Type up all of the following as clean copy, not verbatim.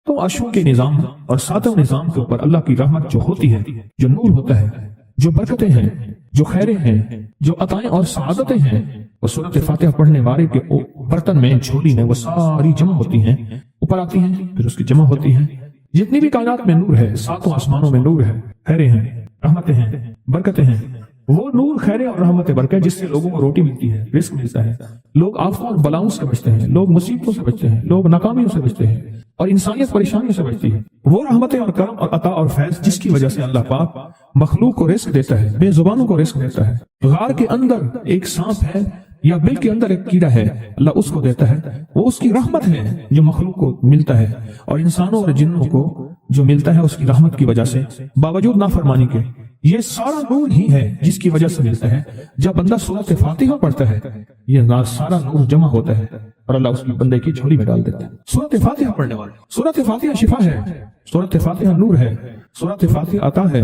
تو عرشوں کے نظام اور ساتوں نظام کے اوپر اللہ کی رحمت جو ہوتی ہے، جو نور ہوتا ہے، جو برکتیں ہیں، جو خیریں ہیں، جو عطائیں اور سعادتیں ہیں، وہ سورۃ فاتحہ پڑھنے والے کے برتن میں، جھولی میں وہ ساری جمع ہوتی ہیں، اوپر آتی ہیں، پھر اس کی جمع ہوتی ہیں۔ جتنی بھی کائنات میں نور ہے، ساتوں آسمانوں میں نور ہے، خیریں ہیں، رحمتیں ہیں، برکتیں ہیں، وہ نور، خیریں اور رحمت برکت جس سے لوگوں کو روٹی ملتی ہے، رزق ملتا ہے، لوگ آفتوں اور بلاؤں سے بچتے ہیں، لوگ مصیبتوں سے بچتے ہیں، لوگ ناکامیوں سے بچتے ہیں، اور انسانیت پریشانیوں سے بچتی ہے۔ وہ رحمتیں اور کرم اور عطا اور فیض جس کی وجہ سے اللہ پاک مخلوق کو رزق دیتا ہے، بے زبانوں کو رزق دیتا ہے۔ غار کے اندر ایک سانپ ہے یا بل کے اندر ایک کیڑا ہے، اللہ اس کو دیتا ہے، وہ اس کی رحمت ہے جو مخلوق کو ملتا ہے، اور انسانوں اور جنوں کو جو ملتا ہے اس کی رحمت کی وجہ سے، باوجود نافرمانی کے۔ یہ سارا نور ہی ہے جس کی وجہ سے ملتا ہے۔ جب بندہ سورۃ فاتحہ پڑھتا ہے، یہ سارا نور جمع ہوتا ہے اور اللہ اس کی بندے کی جھولی میں ڈال دیتا ہے۔ سورۃ فاتحہ پڑھنے والے، سورۃ فاتحہ شفا ہے، سورۃ فاتحہ نور ہے، سورۃ فاتحہ عطا ہے،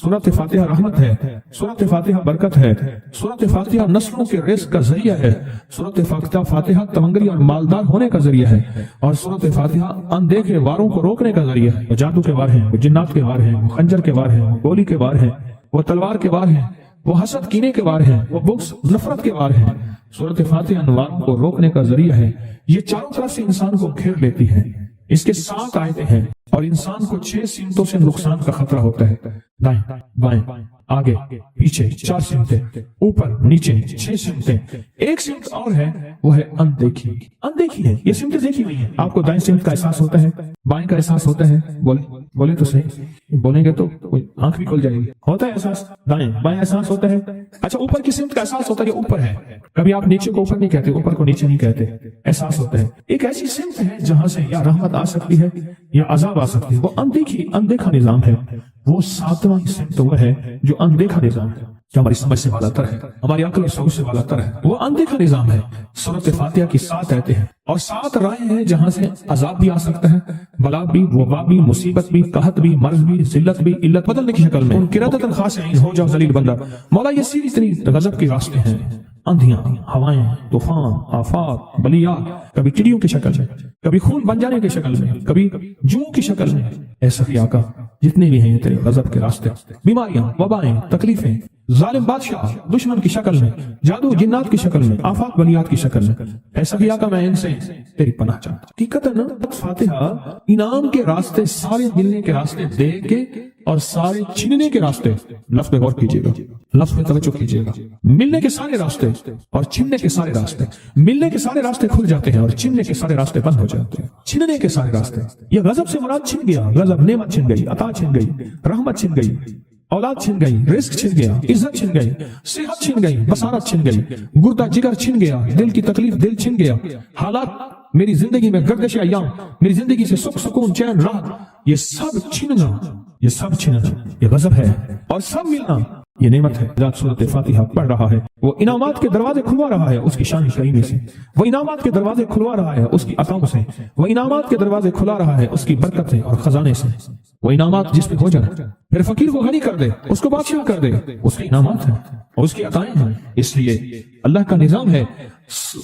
سورۃ فاتحہ رحمت ہے، سورۃ فاتحہ برکت ہے، سورۃ فاتحہ نسلوں کے رزق کا ذریعہ ہے، سورۃ فاتحہ تمنگری اور مالدار ہونے کا ذریعہ ہے، اور سورۃ فاتحہ اندیکھے واروں کو روکنے کا ذریعہ ہے۔ وہ جادو کے وار ہیں، وہ جنات کے وار ہیں، وہ خنجر کے وار ہیں، وہ گولی کے وار ہیں، وہ تلوار کے وار ہیں، وہ حسد کینے کے وار ہیں، وہ بغض نفرت کے وار ہیں۔ سورۃ فاتحہ ان واروں کو روکنے کا ذریعہ ہے۔ یہ چاروں طرف سے انسان کو گھیر لیتی ہے۔ اس کے 7 آیتیں ہیں اور انسان کو 6 سمتوں سے نقصان کا خطرہ ہوتا ہے، دائیں بائیں آگے پیچھے 4 سمتیں، اوپر نیچے 6 سمتیں۔ ایک سمت اور ہے، وہ ہے اندیکھی۔ اندیکھی ہے، یہ سمتیں دیکھی ہوئی ہیں۔ آپ کو دائیں سمت کا احساس ہوتا ہے، بائیں کا احساس ہوتا ہے، بولے تو صحیح، بولیں گے تو آنکھ بھی کھل جائے گی۔ ہوتا ہے احساس، دائیں بائیں احساس ہوتا ہے۔ اچھا، اوپر کی سمت کا احساس ہوتا ہے، یہ اوپر ہے۔ کبھی آپ نیچے کو اوپر نہیں کہتے، اوپر کو نیچے نہیں کہتے، احساس ہوتا ہے۔ ایک ایسی سمت ہے جہاں سے یا رحمت آ سکتی ہے یا عذاب آ سکتی ہے، وہ اندیکھا نظام ہے۔ وہ 7واں سمت وہ ہے جو اندیکھا نظام ہے، جو ہماری سمجھ سے بالا تر ہے، ہماری عقل اور سوچ سے بالا تر ہے۔ وہ اندیکھا نظام ہے۔ سورۃ فاتحہ کی 7 آیتیں ہیں اور 7 راہیں ہیں جہاں سے عذاب بھی آ سکتا ہے، بلا بھی، وبا بھی، مصیبت بھی، قحط بھی، مرض بھی، ذلت بھی، علت بدلنے کی شکل میں۔ قرادۃ خاسئین، ہو جاؤ ذلیل بندہ۔ مولا یہ سیدھی ترین غضب کے راستے ہیں، اندھیاں، ہوائیں، طوفان، آفات، بلیات، کبھی چڑیوں کی شکل میں، کبھی خون بن جانے کی شکل میں، کبھی جوں کی شکل میں۔ اے سخی آقا، جتنے بھی ہیں تیرے غضب کے راستے، بیماریاں، وبائیں، تکلیفیں، ظالم بادشاہ دشمن کی شکل میں، جادو جنات کی شکل میں، آفات بلیات کی شکل میں، اے سخی آقا میں ان سے تیری پناہ چاہتا ہوں۔ حقیقتاً فاتحہ انعام کے راستے، سارے ملنے کے راستے دے کے اور سارے چھیننے کے راستے، لفظ پہ غور کیجیے گا، لفظ پہ توجہ کیجیے گا۔ ملنے کے سارے راستے اور چھیننے کے سارے راستے، ملنے کے سارے راستے کھل جاتے ہیں اور چھیننے کے سارے راستے بند ہو جاتے ہیں۔ چھیننے کے سارے راستے، یہ غضب سے مراد چھن گیا، غضب نعمت چھن گئی، عطا چھن گئی، رحمت چھن گئی، اولاد چھن گئی، رزق چھن گیا، عزت چھن گئی، صحت چھن گئی، بصارت چھن گئی، گردہ جگر چھن گیا، دل کی تکلیف دل چھن گیا، حالات میری زندگی میں گردش ایام، میری زندگی سے سکھ سکون چین راحت، یہ سب چھننا، یہ سب چھننا یہ غضب ہے، اور سب ملنا یہ نعمت ہے۔ ذات سورۃ فاتحہ پڑھ رہا ہے، وہ انعامات کے دروازے کھلوا رہا ہے اس کی شان کریمی سے، وہ انعامات کے دروازے کھلوا رہا ہے اس کی عطاؤں سے، وہ انعامات کے دروازے کھلا رہا ہے اس کی برکت سے اور خزانے سے۔ وہ انعامات جس پہ ہو جائے، پھر فقیر کو غنی کر دے، اس کو بادشاہ کر دے، اس کے انعامات ہیں اور اس کی عطائیں ہیں۔ اس لیے اللہ کا نظام ہے،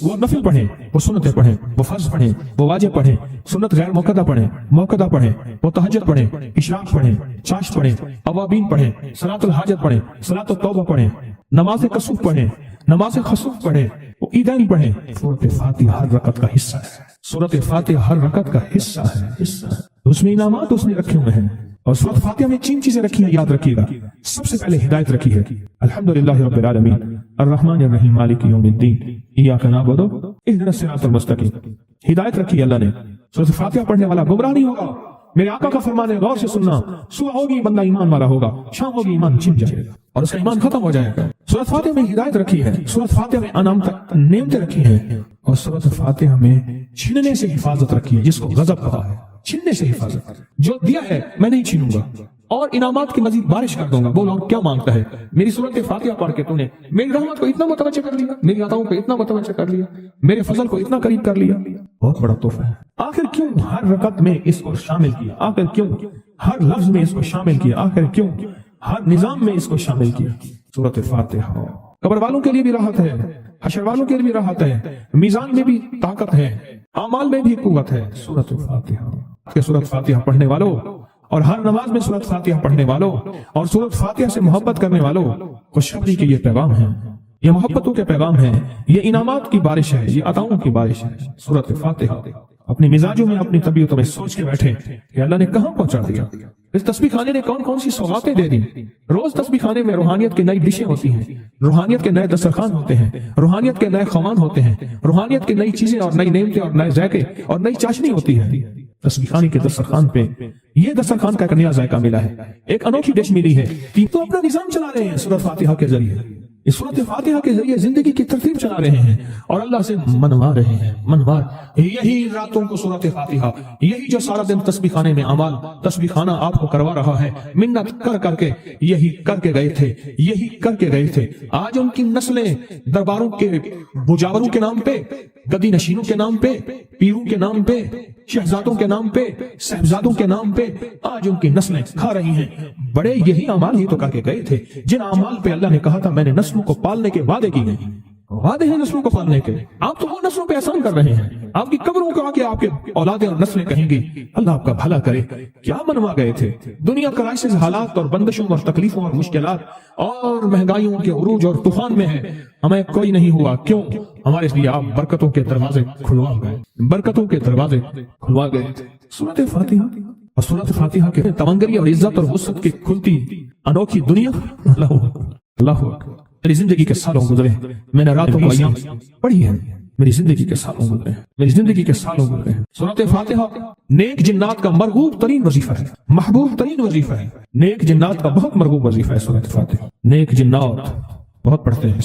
وہ نفل پڑھیں، وہ سنتیں پڑھیں، وہ فرض پڑھیں، وہ واجب پڑھیں، سنت غیر موقدہ پڑھیں، موقدہ پڑھیں، وہ تہجد پڑھیں، اشراق پڑھیں، چاشت پڑھیں، اوابین پڑھیں، صلاۃ الحاجت پڑھیں، صلاۃ التوبہ پڑھیں، نماز کسوف پڑھیں، نماز خسوف پڑھیں، وہ عیدین پڑھیں۔ سورۃ فاتحہ ہر رکعت کا حصہ ہے، سورۃ فاتحہ ہر رکعت کا حصہ ہے، اس میں انعامات اس نے رکھے ہوئے ہیں۔ اور سورۃ فاتحہ میں 3 چیزیں رکھی ہیں، یاد رکھیے گا۔ سب سے پہلے ہدایت رکھی ہے، الحمدللہ رب العالمین الرحمن الرحیم مالک یوم الدین ایاک نعبد اہدنا الصراط المستقیم۔ ہدایت رکھی ہے اللہ نے۔ سورۃ فاتحہ پڑھنے والا گمراہ نہیں ہوگا۔ میرے آقا کا فرمان ہے، غور سے سننا، صبح ہوگی بندہ ایمان والا ہوگا، شام ہوگی ایمان چھن جائے گا اور اس کا ایمان ختم ہو جائے گا۔ سورۃ فاتحہ میں ہدایت رکھی ہے، سورۃ فاتحہ میں نعمتیں رکھی ہیں، اور سورۃ فاتحہ میں چھیننے سے حفاظت رکھی ہے، جس کو غضب کہا ہے، چھیننے سے حفاظت۔ جو دیا ہے میں نہیں چھینوں گا اور انعامات کی مزید بارش کر دوں گا۔ بولو کیا مانگتا ہے؟ میری سورۃ فاتحہ پڑھ کے تو نے میری رحمت کو اتنا متوجہ کر لیا، میری عطاؤں کو اتنا متوجہ کر لیا، میرے فضل کو اتنا قریب کر لیا، بہت بڑا تحفہ ہے۔ آخر کیوں ہر رکعت میں اس کو شامل کیا؟ آخر کیوں ہر لفظ میں اس کو شامل کیا؟ آخر کیوں ہر نظام میں اس کو شامل کیا؟ سورۃ فاتحہ قبر والوں کے لیے بھی راحت ہے، حشر والوں کے لیے بھی راحت ہے، میزان میں بھی طاقت ہے، اعمال میں بھی قوت ہے۔ سورۃ فاتحہ کہ سورۃ فاتحہ پڑھنے والوں اور ہر نماز میں سورۃ فاتحہ پڑھنے والوں اور سورۃ فاتحہ سے محبت کرنے والوں، خوشخبری کے یہ پیغام ہے، یہ محبتوں کے پیغام ہے، یہ انعامات کی بارش ہے، یہ عطاؤں کی بارش ہے۔ سورۃ فاتحہ اپنی مزاجوں میں، اپنی طبیعتوں میں سوچ کے بیٹھے کہ اللہ نے کہاں پہنچا دیا، اس تسبیح خانے نے کون کون سی سوغاتیں دے دی۔ روز تسبیح خانے میں روحانیت کی نئی ڈشیں ہوتی ہیں، روحانیت کے نئے دسترخوان ہوتے ہیں، روحانیت کے نئے خوان ہوتے ہیں، روحانیت کی نئی چیزیں اور نئی نعمتیں اور نئے ذائقے اور نئی چاشنی ہوتی ہے۔ تسبیح خانے کے دسترخوان پہ یہ دسترخوان کا ایک نیا ذائقہ ملا ہے، ایک انوکھی ڈش ملی ہے، تو اپنا نظام چلا رہے ہیں سورۃ فاتحہ کے ذریعے، اس سورۃ فاتحہ کے ذریعے زندگی کی ترتیب چلا رہے ہیں اور اللہ سے منوا رہے ہیں، منوا۔ یہی راتوں کو سورۃ فاتحہ، یہی جو سارا دن تسبیح خانے میں اعمال تسبیح خانہ آپ کو کروا رہا ہے، منت کر کر کے یہی کر کے گئے تھے، یہی کر کے گئے تھے۔ آج ان کی نسلیں درباروں کے مجاوروں کے نام پہ، گدی نشینوں کے نام پہ، پیروں کے نام پہ، شہزادوں کے نام پہ، صاحبزادوں کے نام پہ آج ان کی نسلیں کھا رہی ہیں۔ بڑے یہی اعمال ہی تو کر کے گئے تھے جن اعمال پہ اللہ نے کہا تھا میں نے نسلوں کو پالنے کے وعدے کیے ہیں، وعدے ہیں نسلوں کو پالنے کے۔ آپ تو وہ نسلوں پہ احسان کر رہے ہیں، آپ کی قبروں کو آ کے آپ کے اولادیں اور نسلیں کہیں گی اللہ آپ کا بھلا کرے۔ کیا منوا گئے تھے؟ دنیا کرائسس، حالات اور بندشوں اور تکلیفوں اور مشکلات اور مہنگائیوں کے عروج اور طوفان میں ہے، ہمیں کوئی نہیں ہوا، کیوں؟ ہمارے لیے آپ برکتوں کے دروازے کھلوا گئے، برکتوں کے دروازے کھلوا گئے۔ سورۃ فاتحہ اور سورۃ فاتحہ کے تمنگری اور عزت اور وسعت کی کھلتی انوکھی دنیا، اللہ اللہ اکبر۔ میری زندگی کے سالوں گزرے، میں نے راتوں کو ایام پڑھی ہے، میری زندگی کے سالوں گزرے ہیں، میری زندگی کے سالوں گزرے ہیں۔ سورۃ فاتحہ نیک جنات کا مرغوب ترین وظیفہ ہے، محبوب ترین وظیفہ ہے، نیک جنات کا بہت مرغوب وظیفہ ہے سورۃ فاتحہ۔ نیک جنات بہت پڑھتے ہیں،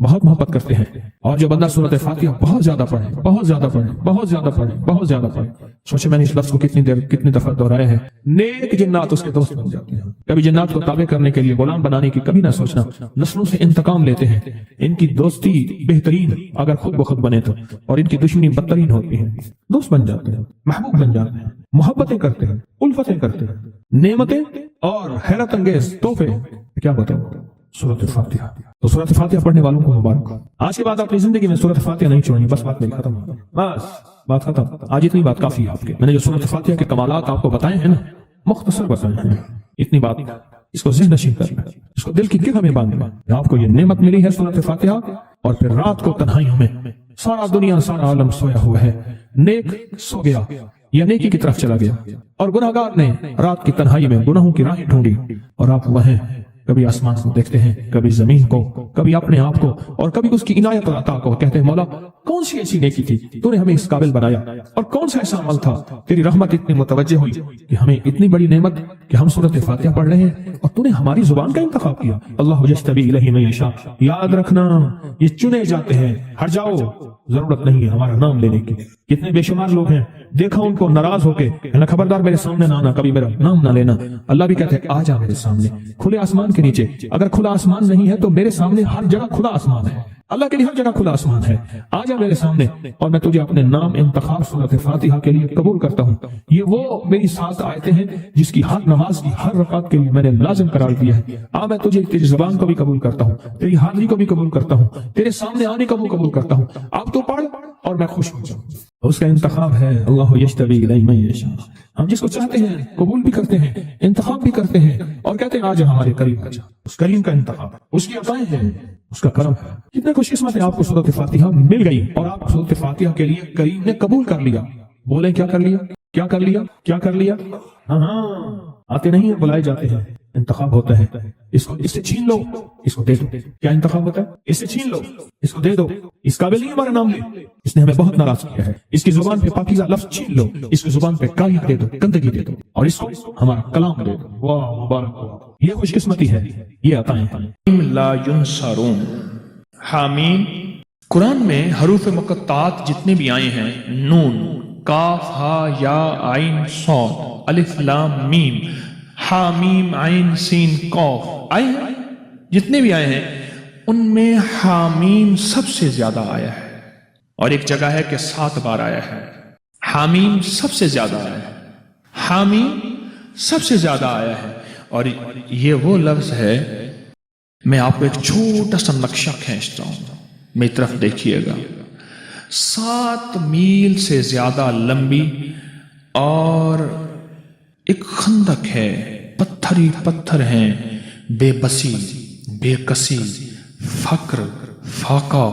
بہت محبت کرتے ہیں، اور جو بندہ سورۃ فاتحہ بہت زیادہ پڑھے، بہت زیادہ پڑھے، بہت زیادہ پڑھے، بہت زیادہ پڑھے، سوچے میں نے اس لفظ کو کتنی دفعہ دہرایا ہے، نیک جنات اس کے دوست بن جاتے ہیں۔ کبھی جنات کو تابع کرنے کے لیے، غلام بنانے کی کبھی نہ سوچنا، نسلوں سے انتقام لیتے ہیں، ان کی دوستی بہترین اگر خود بخود بنے تو، اور ان کی دشمنی بدترین ہوتی ہے۔ دوست بن جاتے ہیں، محبوب بن جاتے ہیں، محبتیں کرتے ہیں، الفتیں کرتے ہیں، نعمتیں اور حیرت انگیز تحفے، کیا بتاؤ سورۃ فاتحہ۔ تو سورۃ فاتحہ پڑھنے والوں کو مبارک۔ آج کے بعد اپنی زندگی میں سورۃ فاتحہ نہیں چھوڑنی، بس بات میری ختم، بس بات ختم۔ آج اتنی بات کافی ہے آپ کے، میں نے جو سورۃ فاتحہ کے کمالات آپ کو بتائے ہیں نا، مختصر بتائے ہیں، اتنی بات اس کو ذہن نشین کرنا، اس کو دل کی گرہ میں باندھنا۔ آپ کو یہ نعمت ملی ہے سورۃ فاتحہ، اور پھر رات کو تنہائیوں میں سارا دنیا سارا عالم سویا ہوا ہے، نیک سو گیا یا نیکی کی طرف چلا گیا، اور گناہگار نے رات کی تنہائی میں گناہوں کی راہیں ڈھونڈی، اور آپ وہیں کبھی آسمان کو دیکھتے ہیں، کبھی زمین کو، کبھی اپنے آپ کو، اور کبھی اس کی عنایت اور عطا کو، کہتے ہیں مولا کون سی ایسی نیکی تھی تو نے ہمیں اس قابل بنایا، اور کون سا ایسا عمل تھا تیری رحمت اتنی متوجہ ہوئی کہ ہمیں اتنی بڑی نعمت کہ ہم سورۃ فاتحہ پڑھ رہے ہیں اور تو نے ہماری زبان کا انتخاب کیا۔ اللہ یجتبی الیہ من یشاء، یاد رکھنا یہ چنے جاتے ہیں، ہٹ جاؤ، ضرورت نہیں ہے ہمارا نام لینے کی۔ کتنے بے شمار لوگ ہیں، دیکھا ان کو ناراض ہو کے، خبردار میرے سامنے نہ آنا، کبھی میرا نام نہ لینا۔ اللہ بھی کہتے ہیں آ جا میرے سامنے، کھلے آسمان کے نیچے۔ اگر کھلا آسمان نہیں ہے تو میرے سامنے ہر جگہ کھلا آسمان ہے، اللہ کے لیے ہر جگہ کھلا آسمان ہے، آ جا میرے سامنے، اور میں تجھے اپنے نام انتخاب سورۃ فاتحہ کے لیے قبول کرتا ہوں۔ یہ وہ میری 7 آیتیں ہیں جس کی ہر نماز کی ہر رکعت کے لیے میں نے لازم قرار دیا ہے۔ میں تجھے تیری زبان کو بھی قبول کرتا ہوں، تیری حاضری کو بھی قبول کرتا ہوں، تیرے سامنے آنے کو بھی قبول کرتا ہوں۔ اب تو پڑھ اور میں خوش ہو جاؤں۔ اس کا انتخاب ہے اللہ یجتبی الیہ من یشاء۔ ہم جس کو چاہتے ہیں قبول بھی کرتے ہیں، انتخاب بھی کرتے ہیں، اور کہتے ہیں آج ہمارے قریب آ جا۔ اس کریم کا انتخاب، اس کی عطائیں ہیں، اس کا کرم ہے۔ کتنے خوش قسمت ہے آپ کو سورۃ فاتحہ مل گئی، اور آپ سورۃ فاتحہ کے لیے کریم نے قبول کر لیا۔ بولے کیا کر لیا، کیا کر لیا، کیا کر لیا؟ ہاں آتے نہیں ہیں، بلائے جاتے ہیں۔ انتخاب ہوتا ہے، اس سے چھین لو، اس کو دے دو۔ کیا انتخاب ہوتا ہے؟ اس سے چھین لو، اس کو دے دو۔ اس قابل نہیں ہمارا نام لے، اس نے ہمیں بہت ناراض کیا ہے۔ اس کی زبان پہ پاکیزہ لفظ چھین لو، اس کی زبان پہ کالیاں دے دو، گندگی دے دو، اور اس کو ہمارا کلام دے دو۔ واہ مبارک ہو، یہ خوش قسمتی ہے، یہ عطائیں ہیں۔ لا ینصرون، حامیم۔ قرآن میں حروف مقطعات جتنے بھی آئے ہیں، نون، کاف، ہا، یا، عین، صاد، الف، لام، میم، حامیم، عین، سین، قاف آئے ہیں، جتنے بھی آئے ہیں ان میں حامیم سب سے زیادہ آیا ہے، اور ایک جگہ ہے کہ 7 بار آیا ہے۔ حامیم سب سے زیادہ آیا ہے، حامیم سب سے زیادہ آیا ہے۔ اور یہ وہ لفظ ہے، میں آپ کو ایک چھوٹا سا نقشہ کھینچتا ہوں، میری طرف دیکھیے گا۔ 7 میل سے زیادہ لمبی اور ایک خندق ہے، پتھر ہی پتھر ہیں، بے بسی، بے کسی، فقر، فاقہ،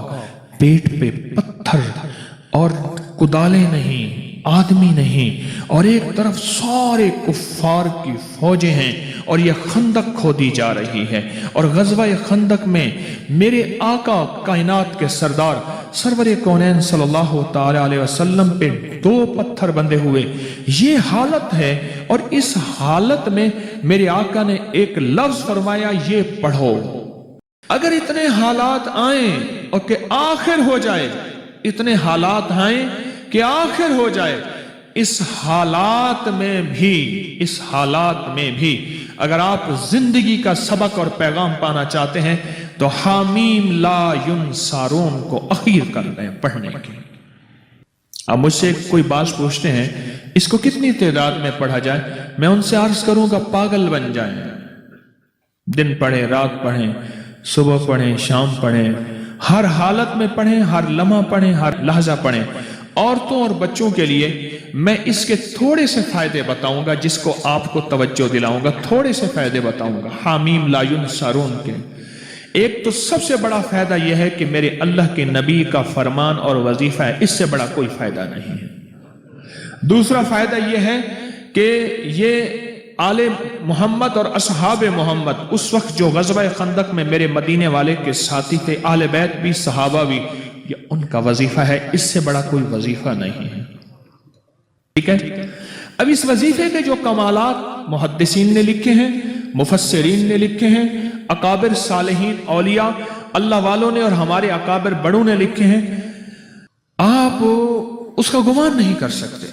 پیٹ پہ پتھر اور کدالیں نہیں، آدمی نہیں، اور ایک طرف سارے کفار کی فوجیں ہیں اور یہ خندق کھودی جا رہی ہے۔ اور غزوہ خندق میں میرے آقا کائنات کے سردار سرور کونین صلی اللہ تعالی علیہ وسلم پہ 2 پتھر بندھے ہوئے، یہ حالت ہے۔ اور اس حالت میں میرے آقا نے ایک لفظ فرمایا، یہ پڑھو۔ اگر اتنے حالات آئیں اور کہ آخر ہو جائے، اتنے حالات آئیں کہ آخر ہو جائے، اس حالات میں بھی اگر آپ زندگی کا سبق اور پیغام پانا چاہتے ہیں تو حامیم لا ینصارون کو اخیر کر لیں پڑھنے کی۔ اب مجھ سے کوئی بات پوچھتے ہیں اس کو کتنی تعداد میں پڑھا جائے، میں ان سے عرض کروں گا پاگل بن جائیں، دن پڑھیں، رات پڑھیں، صبح پڑھیں، شام پڑھیں، ہر حالت میں پڑھیں، ہر لمحہ پڑھیں، ہر لحظہ پڑھیں۔ عورتوں اور بچوں کے لیے میں اس کے تھوڑے سے فائدے بتاؤں گا، جس کو آپ کو توجہ دلاؤں گا، تھوڑے سے فائدے بتاؤں گا حامیم لا ینصارون کے۔ ایک تو سب سے بڑا فائدہ یہ ہے کہ میرے اللہ کے نبی کا فرمان اور وظیفہ ہے، اس سے بڑا کوئی فائدہ نہیں ہے۔ دوسرا فائدہ یہ ہے کہ یہ آل محمد اور اصحاب محمد اس وقت جو غزوہ خندق میں میرے مدینے والے کے ساتھی تھے، اہل بیت بھی، صحابہ بھی، یہ ان کا وظیفہ ہے، اس سے بڑا کوئی وظیفہ نہیں ہے۔ ٹھیک ہے، اب اس وظیفے کے جو کمالات محدثین نے لکھے ہیں، مفسرین نے لکھے ہیں، اکابر صالحین اولیاء اللہ والوں نے اور ہمارے اکابر بڑوں نے لکھے ہیں، آپ اس کا گمان نہیں کر سکتے۔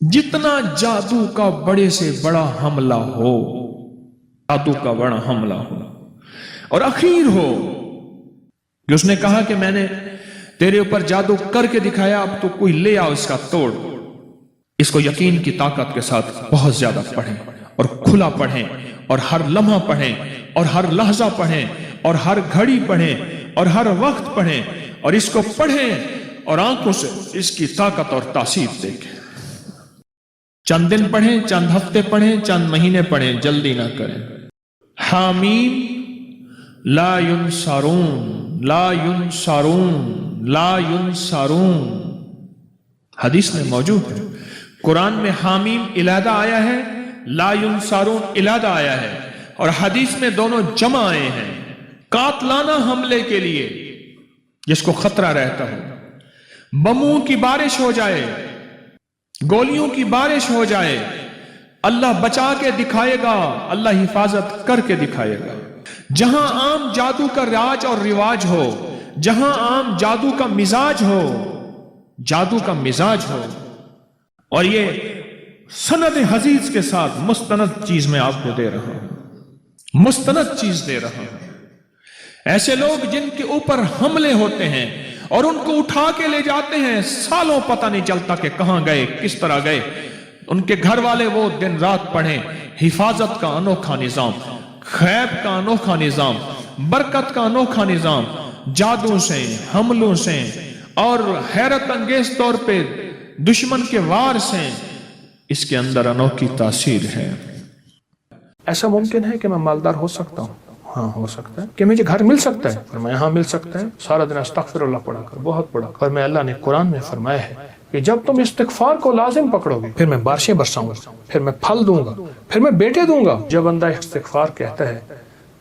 جتنا جادو کا بڑے سے بڑا حملہ ہو، جادو کا بڑا حملہ ہو اور اخیر ہو کہ اس نے کہا کہ میں نے تیرے اوپر جادو کر کے دکھایا، اب تو کوئی لے آ اس کا توڑ، اس کو یقین کی طاقت کے ساتھ بہت زیادہ پڑھیں اور کھلا پڑھیں اور ہر لمحہ پڑھیں اور ہر لحظہ پڑھیں اور ہر گھڑی پڑھیں اور ہر وقت پڑھیں اور اس کو پڑھیں اور آنکھوں سے اس کی طاقت اور تاثیر دیکھیں۔ چند دن پڑھیں، چند ہفتے پڑھیں، چند مہینے پڑھیں، جلدی نہ کریں۔ حامیم لا ینصارون، لا ینصارون، لا ینصارون، حدیث میں موجود ہے۔ قرآن میں حامیم علیحدہ آیا ہے، لا ینصارون علیحدہ آیا ہے، اور حدیث میں دونوں جمع آئے ہیں قاتلانہ حملے کے لیے جس کو خطرہ رہتا ہو، بموں کی بارش ہو جائے، گولیوں کی بارش ہو جائے، اللہ بچا کے دکھائے گا، اللہ حفاظت کر کے دکھائے گا۔ جہاں عام جادو کا راج اور رواج ہو، جہاں عام جادو کا مزاج ہو، جادو کا مزاج ہو، اور یہ سند حدیث کے ساتھ مستند چیز میں آپ کو دے رہا ہوں، مستند چیز دے رہا ہوں۔ ایسے لوگ جن کے اوپر حملے ہوتے ہیں اور ان کو اٹھا کے لے جاتے ہیں، سالوں پتہ نہیں چلتا کہ کہاں گئے، کس طرح گئے، ان کے گھر والے وہ دن رات پڑھیں، حفاظت کا انوکھا نظام، خیب کا انوکھا نظام، برکت کا انوکھا نظام، جادو سے، حملوں سے اور حیرت انگیز طور پہ دشمن کے وار سے، اس کے اندر انوکھی تاثیر ہے۔ ایسا ممکن ہے کہ میں مالدار ہو سکتا ہوں؟ ہاں ہو سکتا ہے۔ کہ مجھے گھر مل سکتا ہے؟ فرمایا ہاں مل سکتا ہے، سارا دن استغفر اللہ پڑھا کر، بہت پڑھا کر۔ میں اللہ نے قرآن میں فرمایا ہے کہ جب تم استغفار کو لازم پکڑو گے پھر میں بارشیں برساؤں گا، پھر میں پھل دوں گا، پھر میں بیٹے دوں گا۔ جب بندہ استغفار کہتا ہے،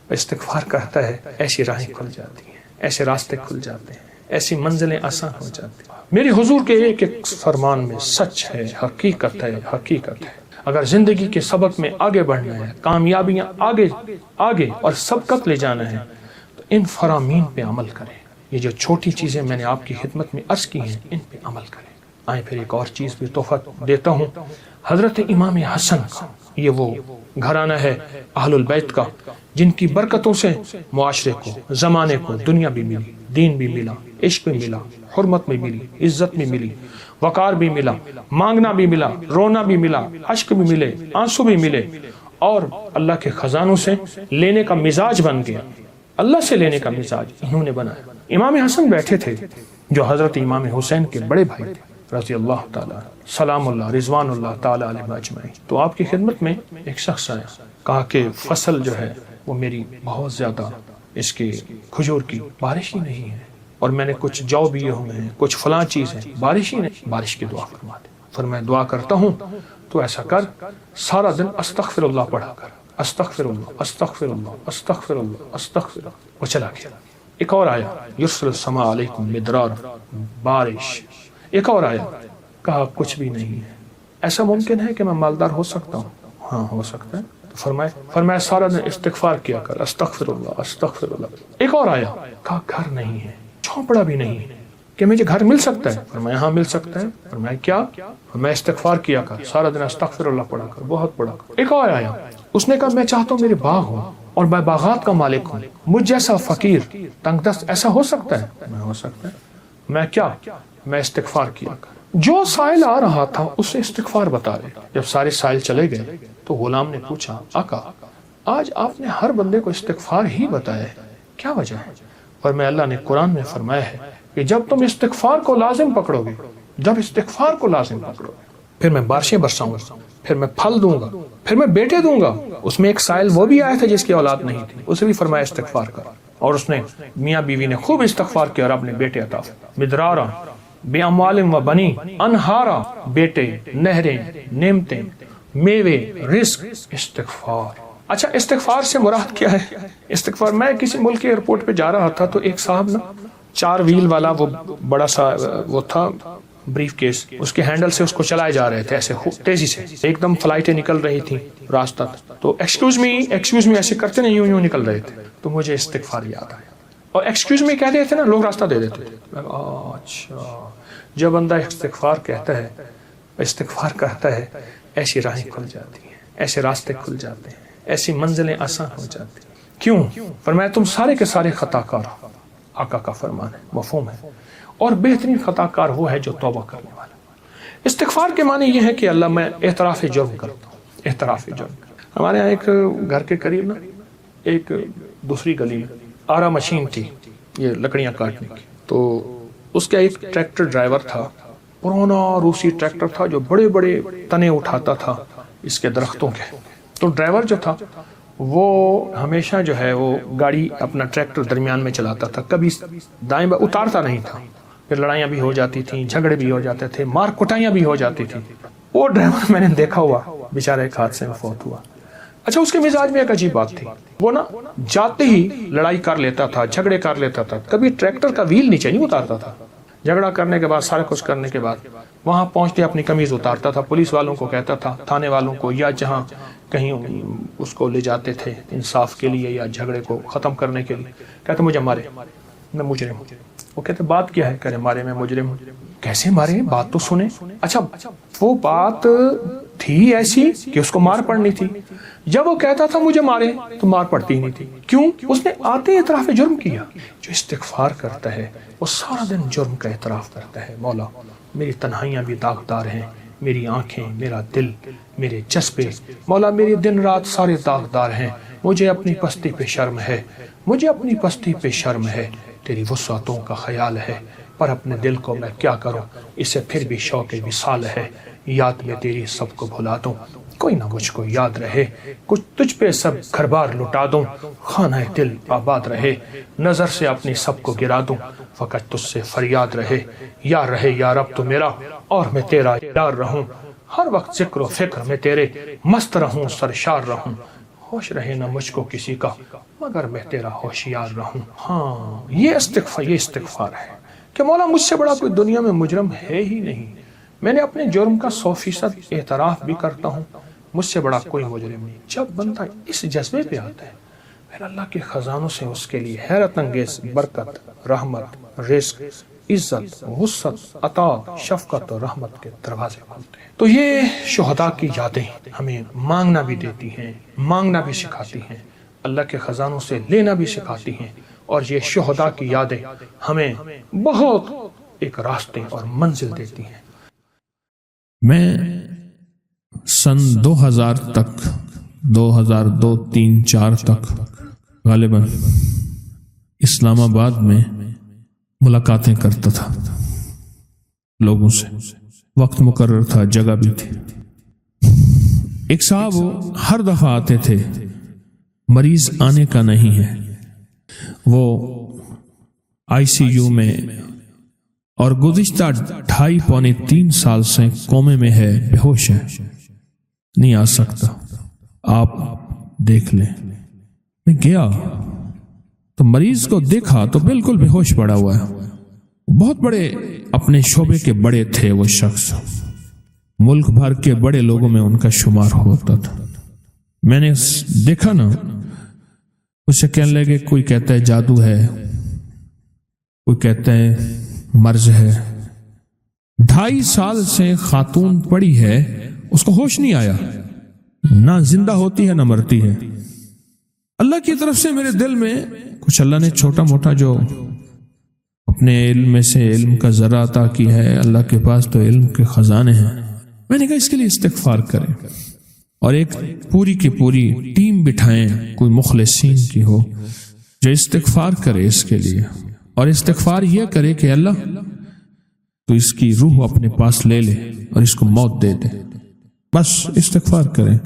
استغفار کرتا ہے، ایسی راہیں کھل جاتی ہیں، ایسے راستے کھل جاتے ہیں، ایسی منزلیں آسان ہو جاتی ہیں۔ میرے حضور کے ایک ایک فرمان میں سچ ہے، حقیقت ہے، حقیقت ہے۔ اگر زندگی کے سبق میں آگے بڑھنا ہے، کامیابیاں آگے اور سبقت لے جانا ہے، تو ان فرامین پہ عمل کریں۔ یہ جو چھوٹی چیزیں میں نے آپ کی خدمت میں عرض کی ہیں، ان پہ عمل کریں۔ آئیں پھر ایک اور چیز بھی تحفہ دیتا ہوں، حضرت امام حسن کا، یہ وہ گھرانہ ہے اہل البیت کا جن کی برکتوں سے معاشرے کو، زمانے کو دنیا بھی ملی، دین بھی ملا، عشق بھی ملا، حرمت بھی ملی، عزت بھی ملی، وقار بھی ملا، مانگنا بھی ملا، رونا بھی ملا، اشک بھی ملے، آنسو بھی ملے، اور اللہ کے خزانوں سے لینے کا مزاج بن گیا۔ اللہ سے لینے کا مزاج انہوں نے بنایا۔ امام حسن بیٹھے تھے جو حضرت امام حسین کے بڑے بھائی تھے رضی اللہ تعالیٰ سلام اللہ رضوان اللہ تعالیٰ علیہ اجمعین. تو آپ کی خدمت میں ایک شخص آیا, کہا کہ فصل جو ہے وہ میری بہت زیادہ اس کے کھجور کی بارش ہی نہیں ہے, اور میں نے کچھ جو بیے ہوئے ہیں, کچھ فلاں چیز ہے, بارش ہی نہیں. بارش کی دعا فرما دے. پھر میں دعا کرتا ہوں تو ایسا کر, سارا دن استغفر اللہ پڑھا کر, استغفر اللہ استغفر اللہ استغفر اللہ استغفر اللہ. وہ چلا گیا. ایک اور آیا, یرسل السماء علیکم مدرار, بارش. ایک اور آیا, کہا کچھ بھی نہیں ہے. ایسا ممکن ہے کہ میں مالدار ہو سکتا ہوں؟ ہاں ہو سکتا ہے. فرمایا سارا دن استغفار کیا کر, استغفر اللہ استغفر اللہ. ایک اور آیا, کہا گھر نہیں ہے, جھونپڑا بھی نہیں ہے, کہ مجھے گھر مل سکتا ہے؟ فرمایا ہاں مل سکتا ہے. فرمایا کیا؟ میں استغفار کیا کر, سارا دن استغفر اللہ پڑھا کر, بہت پڑھا کر. ایک اور آیا, اس نے کہا میں چاہتا ہوں میرے باغ ہوں اور میں باغات کا مالک ہوں, مجھ جیسا فقیر تنگ دست ایسا ہو سکتا ہے؟ میں ہو سکتا ہے. میں کیا؟ میں استغفار کیا کر. جو سائل آ رہا تھا اسے استغفار بتا رہے. جب سارے سائل چلے گئے تو غلام نے پوچھا, آقا آج آپ نے ہر بندے کو استغفار ہی بتایا ہے, کیا وجہ ہے؟ اور میں اللہ نے قرآن میں فرمایا ہے کہ جب تم استغفار کو لازم پکڑو گے, جب استغفار کو لازم پکڑو گے, پھر میں بارشیں برساؤں گا, پھر میں پھل دوں گا, پھر میں بیٹے دوں گا. اس میں ایک سائل وہ بھی آیا تھا جس کی اولاد نہیں تھی, اسے بھی فرمایا استغفار کر, اور اس نے میاں بیوی نے خوب استغفار کیا اور اپنے بیٹے عطا. مدرارا بے اموال و بنی, انہارا, بیٹے, نہریں, نعمتیں, میوے, رزق. استغفار. اچھا استغفار سے مراد کیا ہے؟ استغفار, میں کسی ملک کے ایئرپورٹ پہ جا رہا تھا تو ایک صاحب نا 4 ویل والا وہ بڑا سا وہ تھا بریف کیس, اس کے ہینڈل سے اس کو چلائے جا رہے تھے ایسے تیزی سے, ایک دم فلائٹیں نکل رہی تھی راستہ, تو ایکسکیوز می ایسے کرتے نہیں, یوں نکل رہے تھے. تو مجھے استغفار یاد آیا, اور ایکسکیوز می کہتے تھے نا لوگ راستہ دے دیتے تھے. اچھا جب بندہ استغفار کہتا ہے, استغفار کرتا ہے, ایسی راہیں کھل جاتی ہیں, ایسے راستے کھل جاتے ہیں, ایسی منزلیں آسان ہو جاتی ہیں. کیوں؟ فرمایا تم سارے کے سارے خطا کار, آقا کا فرمان ہے, مفہوم ہے, اور بہترین خطا کار وہ ہے جو توبہ کرنے والا. استغفار کے معنی یہ ہے کہ اللہ میں اعتراف جرم کرتا ہوں, اعتراف جرم. ہمارے یہاں ایک گھر کے قریب نا ایک دوسری گلی میں آرا مشین تھی, یہ لکڑیاں کاٹنے کی. تو اس کا ایک ٹریکٹر ڈرائیور تھا, پرانا روسی ٹریکٹر تھا جو بڑے بڑے تنے اٹھاتا تھا اس کے درختوں کے. تو ڈرائیور جو تھا وہ ہمیشہ جو ہے وہ گاڑی اپنا ٹریکٹر درمیان میں چلاتا تھا, کبھی دائیں بائیں اتارتا نہیں تھا. پھر لڑائیاں بھی ہو جاتی تھیں, جھگڑے بھی ہو جاتے تھے, مار کٹائیاں بھی ہو جاتی تھیں. وہ ڈرائیور میں نے دیکھا ہوا بیچارہ ایک حادثے میں فوت ہوا. اچھا اس کے مزاج میں ایک عجیب بات تھی, وہ نا جاتے ہی لڑائی کر لیتا تھا, جھگڑے کر لیتا تھا, کبھی ٹریکٹر کا ویل نیچے نہیں اتارتا تھا. جھگڑا کرنے کے بعد, سارا کچھ کرنے کے بعد وہاں پہنچتے اپنی قمیض اتارتا تھا, پولیس والوں کو کہتا تھا, تھانے والوں کو, یا جہاں کہیں اس کو لے جاتے تھے انصاف کے لیے یا جھگڑے کو ختم کرنے کے لیے, کہتے مجھے مارے, میں مجرم ہوں. وہ کہتے بات کیا ہے؟ کہتے مارے, میں مجرم ہوں. کیسے مارے؟ بات تو سنیں. اچھا وہ بات تھی ایسی کہ اس کو مار پڑنی تھی. جب وہ کہتا تھا مجھے مارے تو مار پڑتی ہی نہیں تھی. کیوں؟ اس نے آتے اعتراف جرم کیا. جو استغفار کرتا ہے وہ سارا دن جرم کا اعتراف کرتا ہے, مولا میری تنہائیاں بھی داغدار ہیں, میری آنکھیں, میرا دل, میرے جذبے, مولا میری دن رات سارے داغدار ہیں, مجھے اپنی پستی پہ شرم ہے, مجھے اپنی پستی پہ شرم ہے, تیری وسعتوں کا خیال ہے, پر اپنے دل کو میں کیا کروں, اسے پھر بھی شوق وصال ہے, یاد میں تیری سب کو بھلا دوں, کوئی نہ مجھ کو یاد رہے, کچھ تجھ پہ سب گھر بار لٹا دوں, خانہ دل آباد رہے, نظر سے اپنی سب کو گرا دوں, فقط تجھ سے فریاد رہے, یار رہے یا رب تو میرا, اور میں تیرا یار رہوں, ہر وقت ذکر و فکر میں تیرے مست رہوں, سرشار رہوں, ہوش رہے نہ مجھ کو کسی کا مگر میں تیرا ہوشیار رہوں. ہاں یہ استغفار ہے کہ مولا مجھ سے بڑا کوئی دنیا میں مجرم ہے ہی نہیں, میں نے اپنے جرم کا 100% اعتراف بھی کرتا ہوں, مجھ سے بڑا کوئی مجرم نہیں. جب بندہ اس جذبے پہ آتا ہے پھر اللہ کے خزانوں سے اس کے لیے حیرت انگیز برکت, رحمت, رزق, عزت, وسعت, عطا, شفقت اور رحمت کے دروازے کھلتے ہیں. تو یہ شہداء کی یادیں ہمیں مانگنا بھی دیتی ہیں, مانگنا بھی سکھاتی ہیں, اللہ کے خزانوں سے لینا بھی سکھاتی ہیں, اور یہ شہداء کی یادیں ہمیں بہت ایک راستے اور منزل دیتی ہیں. میں سن 2000 تک 2002 3 4 تک غالباً اسلام آباد میں ملاقاتیں کرتا تھا لوگوں سے. وقت مقرر تھا، جگہ بھی تھی۔ ایک صاحب وہ ہر دفعہ آتے تھے، مریض آنے کا نہیں ہے، وہ ICU میں اور گزشتہ 2.5 پونے 3 سال سے کومے میں ہے، بے ہوش ہے، نہیں آ سکتا، آپ دیکھ لیں۔ میں گیا تو مریض کو دیکھا تو بالکل بے ہوش پڑا ہوا ہے، بہت بڑے اپنے شعبے کے بڑے تھے وہ شخص، ملک بھر کے بڑے لوگوں میں ان کا شمار ہوتا تھا۔ میں نے دیکھا نا، اسے کہنے لگے، کوئی کہتا ہے جادو ہے، کوئی کہتا ہے مرض ہے۔ 2.5 سال سے خاتون پڑی ہے، اس کو ہوش نہیں آیا، نہ زندہ ہوتی ہے نہ مرتی ہے۔ اللہ کی طرف سے میرے دل میں کچھ اللہ نے چھوٹا موٹا جو اپنے علم میں سے علم کا ذرا عطا کی ہے، اللہ کے پاس تو علم کے خزانے ہیں۔ میں نے کہا اس کے لیے استغفار کریں اور ایک پوری کی پوری ٹیم بٹھائیں، کوئی مخلصین کی ہو جو استغفار کرے اس کے لیے، اور استغفار یہ کرے کہ اللہ تو اس کی روح اپنے پاس لے لے اور اس کو موت دے دے، بس استغفار کریں۔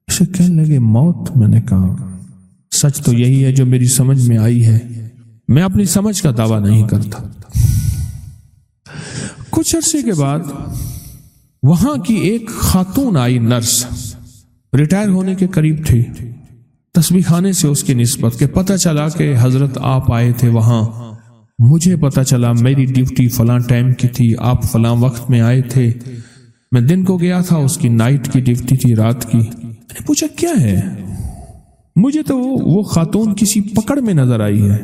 اسے کہنے لگے موت؟ میں نے کہا سچ تو یہی ہے جو میری سمجھ میں آئی ہے، میں اپنی سمجھ کا دعویٰ نہیں کرتا۔ کچھ عرصے کے بعد وہاں کی ایک خاتون آئی، نرس، ریٹائر ہونے کے قریب تھی، تسبیح خانے سے اس کی نسبت کہ پتہ چلا کہ حضرت آپ آئے تھے وہاں، مجھے پتہ چلا میری ڈیوٹی فلاں ٹائم کی تھی، آپ فلاں وقت میں آئے تھے، میں دن کو گیا تھا، اس کی نائٹ کی ڈیوٹی تھی، رات کی۔ میں نے پوچھا کیا ہے؟ مجھے تو وہ خاتون کسی پکڑ میں نظر آئی ہے۔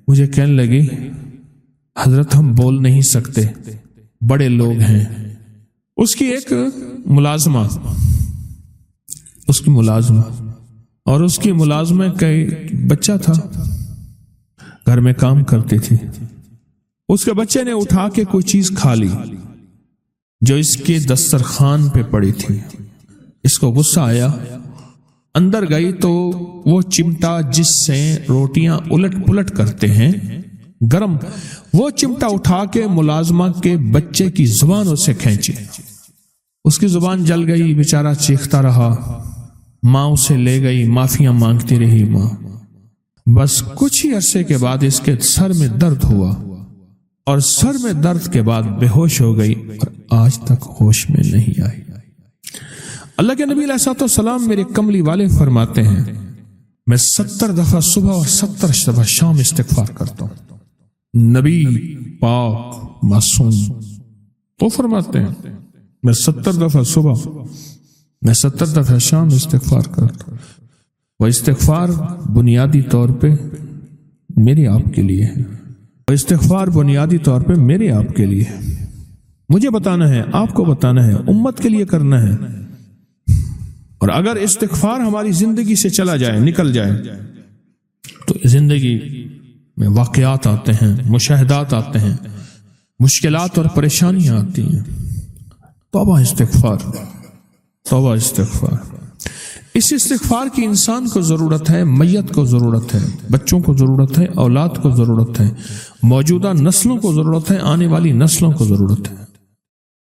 مجھے کہنے لگی حضرت ہم بول نہیں سکتے، بڑے لوگ ہیں۔ اس کی ایک ملازمہ، اور اس کی ملازمہ کا بچہ تھا، گھر میں کام کرتی تھی، اس کے بچے نے اٹھا کے کوئی چیز کھا لی جو اس کے دسترخوان پہ پڑی تھی۔ اس کو غصہ آیا، اندر گئی تو وہ چمٹا جس سے روٹیاں الٹ پلٹ کرتے ہیں گرم، وہ چمٹا اٹھا کے ملازمہ کے بچے کی زبان اسے کھینچی، اس کی زبان جل گئی، بیچارہ چیختا رہا، ماں اسے لے گئی، معافیاں مانگتی رہی ماں۔ بس کچھ ہی عرصے کے بعد اس کے سر میں درد ہوا، اور سر میں درد کے بعد بے ہوش ہو گئی، اور آج تک ہوش میں نہیں آئی۔ اللہ کے نبی علیہ السلام میرے کملی والے فرماتے ہیں میں 70 دفعہ صبح اور 70 دفعہ شام استغفار کرتا ہوں۔ نبی پاک معصوم تو فرماتے ہیں میں 70 دفعہ صبح، میں 70 دفعہ شام استغفار کرتا ہوں۔ وہ استغفار بنیادی طور پہ میرے آپ کے لیے ہے، وہ استغفار بنیادی طور پہ میرے آپ کے لیے ہے، مجھے بتانا ہے، آپ کو بتانا ہے، امت کے لیے کرنا ہے۔ اور اگر استغفار ہماری زندگی سے چلا جائے، نکل جائے، تو زندگی میں واقعات آتے ہیں، مشاہدات آتے ہیں، مشکلات اور پریشانیاں آتی ہیں۔ توبہ استغفار، توبہ استغفار۔ اس استغفار کی انسان کو ضرورت ہے، میت کو ضرورت ہے، بچوں کو ضرورت ہے، اولاد کو ضرورت ہے، موجودہ نسلوں کو ضرورت ہے، آنے والی نسلوں کو ضرورت ہے۔